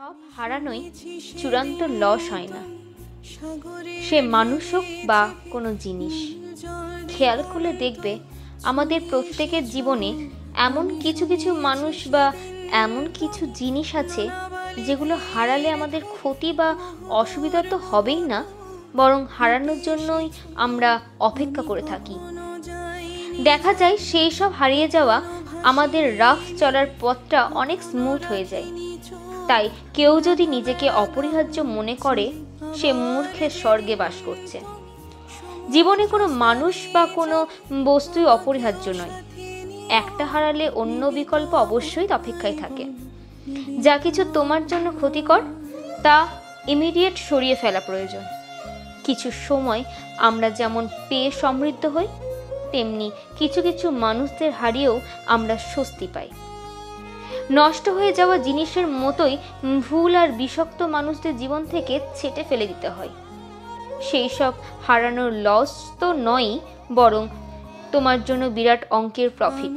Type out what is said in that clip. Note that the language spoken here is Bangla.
সব হারানোই চূড়ান্ত লস হয় না, সে মানুষ হোক বা কোনো জিনিস। খেয়াল করলে দেখবে আমাদের প্রত্যেকের জীবনে এমন কিছু কিছু মানুষ বা এমন কিছু জিনিস আছে যেগুলো হারালে আমাদের ক্ষতি বা অসুবিধা তো হবেই না, বরং হারানোর জন্যই আমরা অপেক্ষা করে থাকি। দেখা যায় সেই সব হারিয়ে যাওয়া আমাদের রাফ চলার পথটা অনেক স্মুথ হয়ে যায়। তাই কেউ যদি নিজেকে অপরিহার্য মনে করে, সে মূর্খের স্বর্গে বাস করছে। জীবনে কোনো মানুষ বা কোনো বস্তুই অপরিহার্য নয়। একটা হারালে অন্য বিকল্প অবশ্যই অপেক্ষায় থাকে। যা কিছু তোমার জন্য ক্ষতিকর তা ইমিডিয়েট সরিয়ে ফেলা প্রয়োজন। কিছু সময় আমরা যেমন পেয়ে সমৃদ্ধ হই, তেমনি কিছু কিছু মানুষদের হারিয়েও আমরা স্বস্তি পাই। নষ্ট হয়ে যাওয়া জিনিসের মতোই ভুল আর বিষাক্ত মানুষদের জীবন থেকে ছেঁটে ফেলে দিতে হয়। সেই সব হারানোর লস তো নয়ই, বরং তোমার জন্য বিরাট অঙ্কের প্রফিট।